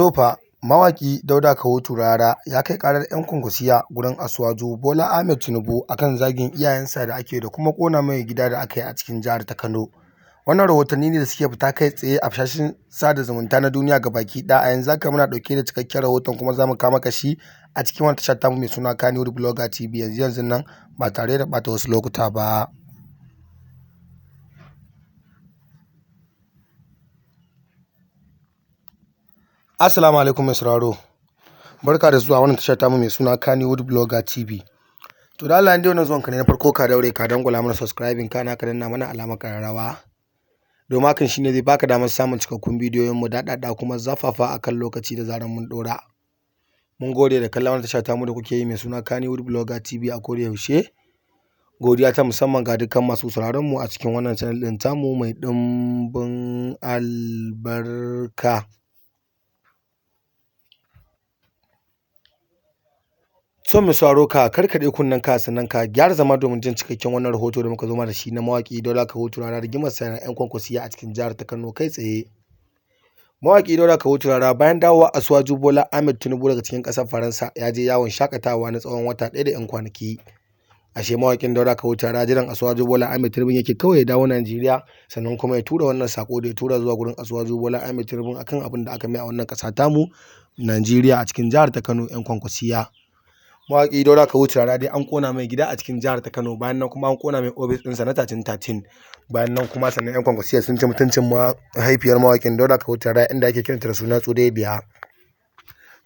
Tofa, mawaƙi Dauda Kahutu Rarara ya kai ƙarar 'yan Kwankwasiyya gurin Asuwaju Bola Ahmed Tinubu a kan zagin iyayensa da ake da kuma ƙona mai gida da aka yi a cikin jihar ta Kano. Wannan rahotanni ne da suke fita kai tsaye a shafin sada zumunta na duniya gabaki ɗaya. A yanzu haka muna ɗauke da cikakken rahoton kuma za mu kawo maka shi a cikin wata tashar tamu mai suna Kannywood Blogger TV yanzu nan ba tare da ɓata wasu lokuta ba. Assalamu alaikum mai sauraro. Barka da zuwa wannan tashar tamu mai suna Kannywood Blogger TV. To da Allah, in dai wannan zuwan ka ne na farko, ka daure ka dangwala mana subscribing kana ka danna mana alamar kararrawa. Domin hakan shine zai baka damar samun cikakkun bidiyoyin mu daɗaɗa kuma zafafa akan lokaci da zaran mun ɗora. Mun gode da kallon wannan tashar tamu da kuke yi mai suna Kannywood Blogger TV a koda yaushe. Godiya ta musamman ga dukkan masu sauraron mu a cikin wannan channel ɗin tamu mai ɗimbin albarka. So mai sauraro, ka karkaɗe kunnen ka sannan ka gyara zama domin jin cikakken wannan rahoto da muka zo da shi na mawaƙi Dauda Kahutu Rarara rigimar sa 'yan Kwankwasiyya a cikin jihar ta Kano kai tsaye. Mawaƙi Dauda Kahutu Rarara bayan dawowa Asuwaju Bola Ahmed Tinubu daga cikin ƙasar Faransa ya je yawon shakatawa na tsawon wata ɗaya da 'yan kwanaki. Ashe mawaƙin Dauda Kahutu Rarara jiran Asuwaju Bola Ahmed Tinubu yake kawai ya dawo Najeriya, sannan kuma ya tura wannan sako da ya tura zuwa gurin Asuwaju Bola Ahmed Tinubu akan abin da aka mai a wannan ƙasa tamu Najeriya a cikin jihar ta Kano 'yan Kwankwasiyya. Mawaƙi Dauda Kahutu Rarara dai an ƙona mai gida a cikin jihar ta Kano, bayan nan kuma an ƙona mai ofis ɗinsa na 1313. Bayan nan kuma sannan 'yan Kwankwasiyya sun ci mutuncin mahaifiyar mawaƙin Dauda Kahutu Rarara inda ake kiranta da suna Tsudebiya.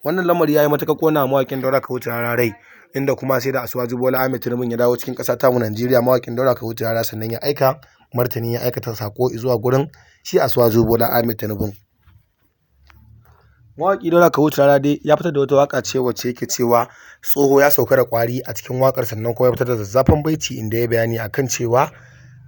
Wannan lamari ya yi matuƙar ƙona mawaƙin Dauda Kahutu Rarara rai, inda kuma sai da Asuwaju Bola Ahmed Tinubu ya dawo cikin ƙasa tamu Najeriya mawaƙin Dauda Kahutu Rarara sannan ya aika martani, ya aikata sako zuwa gurin shi Asuwaju Bola Ahmed Tinubu. Mawaƙi Dauda Kahutu Rarara dai ya fitar da wata waƙa ce wacce yake cewa tsoho ya sauka da ƙwari a cikin waƙar, sannan kuma ya fitar da zazzafan baiti inda ya bayani akan cewa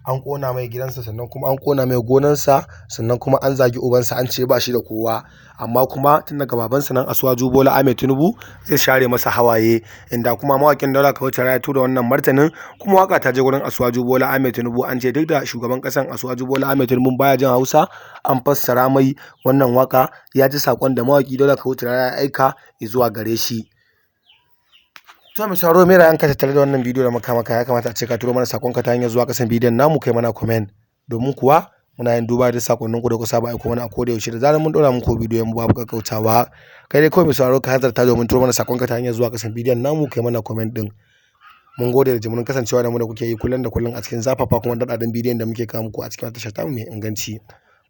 an ƙona mai gidansa, sannan kuma an ƙona mai gonansa, sannan kuma an zagi ubansa an ce ba shi da kowa, amma kuma tun daga babansa nan Asuwaju Bola Ahmed Tinubu zai share masa hawaye, inda kuma mawaƙin Dauda Kahutu Rarara ya tura wannan martanin kuma waƙa ta je gurin Asuwaju Bola Ahmed Tinubu. An ce duk da shugaban ƙasar Asuwaju Bola Ahmed Tinubu baya jin Hausa, an fassara mai wannan waƙa, ya ji saƙon da mawaƙi Dauda Kahutu Rarara ya aika zuwa gare shi. To mai sauraro, me ra'ayinka tattare da wannan bidiyo da muka maka? Ya kamata a ce ka turo mana sakonka ta hanyar zuwa ƙasan bidiyon namu kai mana comment, domin kuwa muna yin duba da sakonnin ku da ku saba aiko mana a koda yaushe da zarar mun ɗora muku bidiyon mu babu kakkautawa. Kai dai kawai mai sauraro ka hanzarta domin turo mana sakonka ta hanyar zuwa ƙasan bidiyon namu kai mana comment din. Mun gode da jimurin kasancewa da mu da kuke yi kullum da kullum a cikin zafafa kuma daɗaɗɗen bidiyon da muke kawo muku a cikin tashar tamu mai inganci.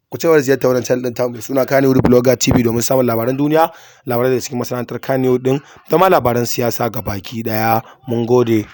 Ku ci gaba da ziyartar wannan channel ɗin tamu mai suna Kannywood Blogger TV domin samun labaran duniya, labarai da cikin masana'antar Kannywood ɗin da ma labaran siyasa gabaki ɗaya. Mun gode.